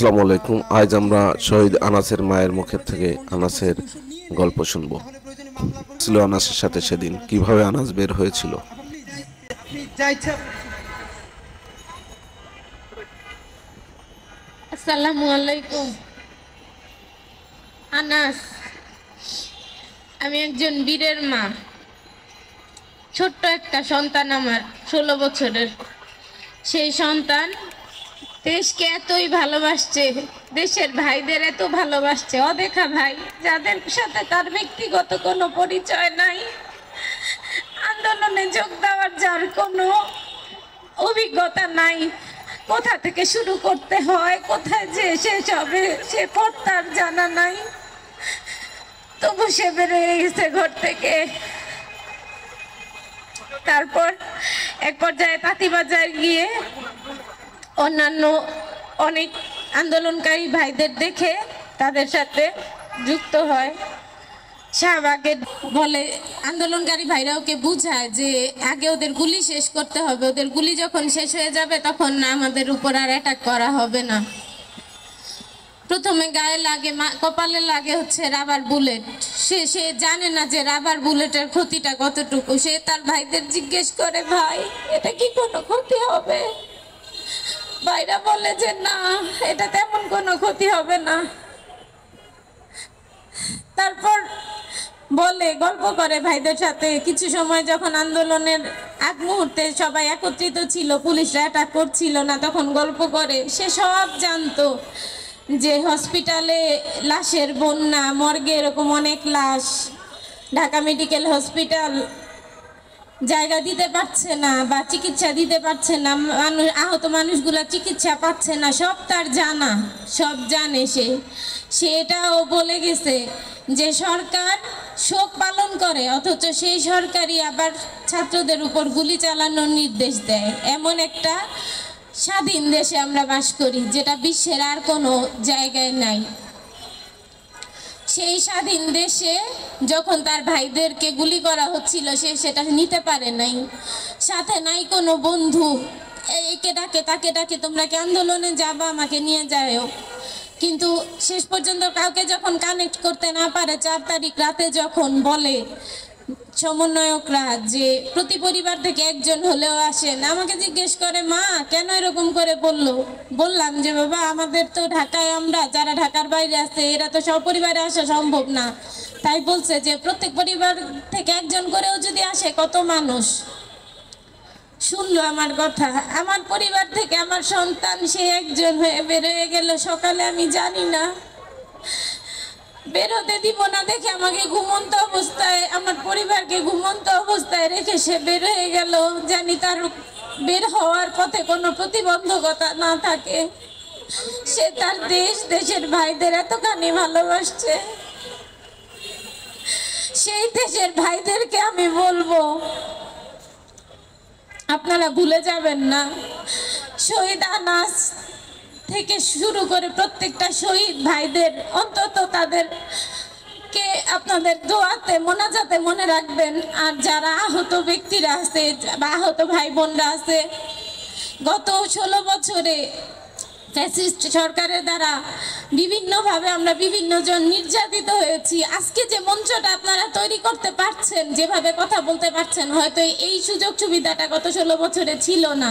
আসসালামু আলাইকুম। আজ আমরা শহীদ আনাসের মায়ের মুখের থেকে আনাসের গল্প শুনবো। ছিল আনাসের সাথে সেদিন কিভাবে আনাস বের হয়েছিল। আসসালামু আলাইকুম। আনাস, আমি একজন বীরের মা। ছোট্ট একটা সন্তান আমার, 16 বছরের। সেই সন্তান দেশকে এতই ভালোবাসছে, দেশের ভাইদের এত ভালোবাসছে, অদেখা ভাই যাদের সাথে তার ব্যক্তিগত কোনো পরিচয় নাই, আন্দোলনে যোগ দেওয়ার যার কোনো অভিজ্ঞতা নাই, কোথা থেকে শুরু করতে হয়, কোথায় যে শেষ হবে সে পথ তার জানা নাই, তবু সে বেরিয়ে গেছে ঘর থেকে। তারপর এক পর্যায়ে তাঁতিবাজার গিয়ে অন্যান্য অনেক আন্দোলনকারী ভাইদের দেখে তাদের সাথে যুক্ত হয়। শাহবাগে বলে, আন্দোলনকারী ভাইরা ওকে বুঝায় যে আগে ওদের গুলি শেষ করতে হবে, ওদের গুলি যখন শেষ হয়ে যাবে তখন আমাদের উপর আর অ্যাটাক করা হবে না। প্রথমে গায়ে লাগে, কপালে লাগে হচ্ছে রাবার বুলেট। সে জানে না যে রাবার বুলেটের ক্ষতিটা কতটুকু। সে তার ভাইদের জিজ্ঞেস করে, ভাই এটা কি কোনো ক্ষতি হবে? ভাইরা বলে যে না, এটা তেমন কোনো ক্ষতি হবে না। তারপর বলে, গল্প করে ভাইদের সাথে। কিছু সময় যখন আন্দোলনের আগ মুহূর্তে সবাই একত্রিত ছিল, পুলিশরা অ্যাটাক করছিল না, তখন গল্প করে সে সব জানতো যে হসপিটালে লাশের বন্যা, মর্গে এরকম অনেক লাশ, ঢাকা মেডিকেল হসপিটাল জায়গা দিতে পারছে না বা চিকিৎসা দিতে পারছে না, আহত মানুষগুলা চিকিৎসা পাচ্ছে না, সব তার জানা, সব জানে সে। সেটাও বলে গেছে যে সরকার শোক পালন করে, অথচ সেই সরকারই আবার ছাত্রদের উপর গুলি চালানোর নির্দেশ দেয়। এমন একটা স্বাধীন দেশে আমরা বাস করি, যেটা বিশ্বের আর কোনো জায়গায় নাই। সেই স্বাধীন দেশে যখন তার ভাইদেরকে গুলি করা হচ্ছিল, সে সেটা নিতে পারে নাই। সাথে নাই কোনো বন্ধু, একে ডাকে তাকে ডাকে, তোমরা কি আন্দোলনে যাবা, আমাকে নিয়ে যাও। কিন্তু শেষ পর্যন্ত কাউকে যখন কানেক্ট করতে না পারে, 4 তারিখ রাতে যখন বলে সমন্বয়করা যে প্রতি পরিবার থেকে একজন হলেও আসেন, আমাকে জিজ্ঞেস করে, মা কেন এরকম করে বললো? বললাম যে বাবা, আমাদের তো ঢাকায়, আমরা যারা ঢাকার বাইরে আছে এরা তো সপরিবারে আসা সম্ভব না। তাই বলছে যে প্রত্যেক পরিবার থেকে একজন করেও যদি আসে, কত মানুষ শুনলো আমার কথা। আমার পরিবার থেকে আমার সন্তান সে একজন হয়ে বের হয়ে গেল সকালে, আমি জানি না বেরোতে দিব না দেখে আমাকে ঘুমন্ত অবস্থায়, আমার পরিবারকে ঘুমন্ত অবস্থায় রেখে সে বের হয়ে গেল। জানি তার বের হওয়ার পথে কোনো প্রতিবন্ধকতা না থাকে। সে তার দেশ, দেশের ভাইদের এতখানি ভালোবাসছে। সেই দেশের ভাইদেরকে আমি বলবো, আপনারা ভুলে যাবেন না, শহীদ আনাস থেকে শুরু করে প্রত্যেকটা শহীদ ভাইদের অন্তত তাদেরকে আপনাদের দোয়াতে, মোনাজাতে মনে রাখবেন। আর যারা আহত ব্যক্তিরা আছে বা আহত ভাই বোনরা আছে, গত 16 বছরে ফ্যাসিস্ট সরকারের দ্বারা বিভিন্নভাবে আমরা বিভিন্ন জন নির্যাতিত হয়েছি। আজকে যে মঞ্চটা আপনারা তৈরি করতে পারছেন, যেভাবে কথা বলতে পারছেন, হয়তো এই সুযোগ সুবিধাটা গত 16 বছরে ছিল না।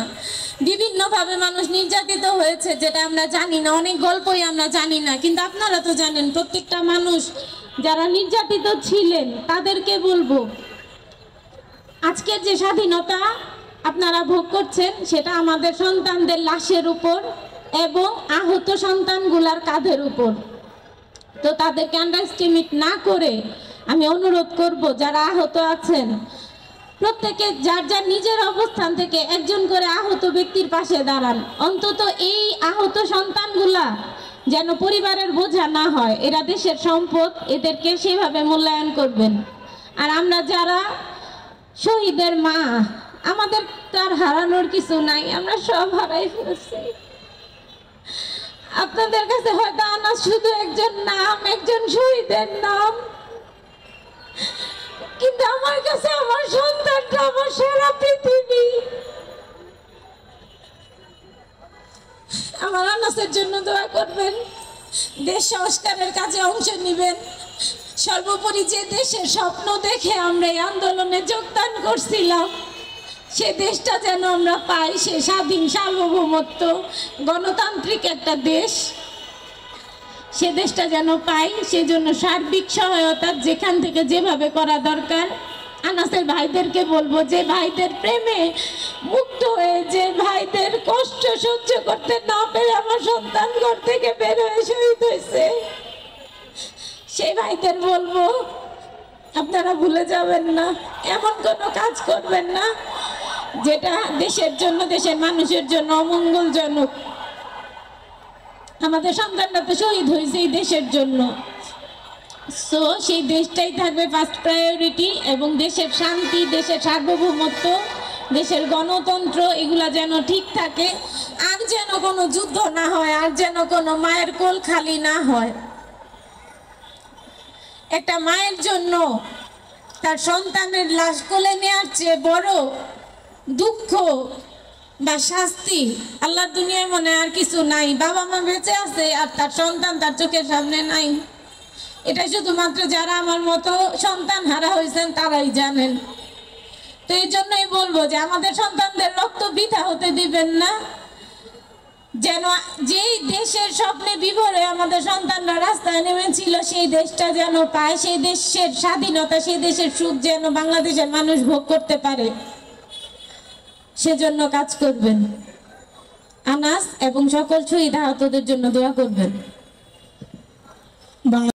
বিভিন্নভাবে মানুষ নির্যাতিত হয়েছে, যেটা আমরা জানি না, অনেক গল্পই আমরা জানি না, কিন্তু আপনারা তো জানেন। প্রত্যেকটা মানুষ যারা নির্যাতিত ছিলেন তাদেরকে বলবো, আজকের যে স্বাধীনতা আপনারা ভোগ করছেন, সেটা আমাদের সন্তানদের লাশের উপর এবং আহত সন্তানগুলার কাঁধের উপর। তো তাদেরকে আন্ডারএস্টিমেট না করে আমি অনুরোধ করব, যারা আহত আছেন প্রত্যেকে যার যার নিজের অবস্থান থেকে একজন করে আহত ব্যক্তির পাশে দাঁড়ান। অন্তত এই আহত সন্তানগুলা যেন পরিবারের বোঝা না হয়, এরা দেশের সম্পদ, এদেরকে সেভাবে মূল্যায়ন করবেন। আর আমরা যারা শহীদের মা, আমাদের তার হারানোর কিছু নাই, আমরা সব হারাই ফেলছি। আপনাদের কাছে হয়তো আনাস শুধু একজন নাম, একজন শহীদের নাম, কিন্তু আমার কাছে আমার সন্তানটা আমার সারা পৃথিবী। আমার আনাসের জন্য দোয়া করবেন। দেশ সংস্কারের কাজে অংশ নেবেন। সর্বোপরি যে দেশের স্বপ্ন দেখে আমরা এই আন্দোলনে যোগদান করছিলাম, সে দেশটা যেন আমরা পাই, সে স্বাধীন সার্বভৌমত্ব গণতান্ত্রিক একটা দেশ, সে দেশটা যেন পাই। সেজন্য সার্বিক সহায়তা যেখান থেকে যেভাবে করা দরকার। আনাসের ভাইদেরকে বলবো, যে ভাইদের প্রেমে মুক্ত হয়ে, যে ভাইদের কষ্ট সহ্য করতে না পেরে আমার সন্তান ঘর থেকে বের হয়ে শহীদ হয়েছে, সেই ভাইদের বলবো আপনারা ভুলে যাবেন না, এমন কোনো কাজ করবেন না যেটা দেশের জন্য, দেশের মানুষের জন্য অমঙ্গলজনক। আমাদের সন্তানরা তো শহীদ হয়েছে এই দেশের জন্য, সো সেই দেশটাই থাকবে ফার্স্ট প্রায়োরিটি। এবং দেশের শান্তি, দেশের সার্বভৌমত্ব, দেশের গণতন্ত্র, এগুলা যেন ঠিক থাকে। আর যেন কোনো যুদ্ধ না হয়, আর যেন কোনো মায়ের কোল খালি না হয়। একটা মায়ের জন্য তার সন্তানের লাশ কোলে নেওয়ার চেয়ে বড় দুঃখ বা শাস্তি আল্লাহর দুনিয়ায় মনে আর কিছু নাই। বাবা মা বেঁচে আছে আর তার সন্তান তার চোখের সামনে নাই। এটা শুধুমাত্র যারা আমার মতো সন্তান হারা হয়েছেন তারাই জানেন। তো এই জন্যই বলবো যে আমাদের সন্তানদের রক্ত বৃথা হতে দিবেন না। যেন যেই দেশের স্বপ্নে বিভোরে আমাদের সন্তানরা রাস্তায় নেমেছিল, সেই দেশটা যেন পায়, সেই দেশের স্বাধীনতা, সেই দেশের সুখ যেন বাংলাদেশের মানুষ ভোগ করতে পারে, সেজন্য কাজ করবেন। আনাস এবং সকল শহীদ আহতদের জন্য দোয়া করবেন।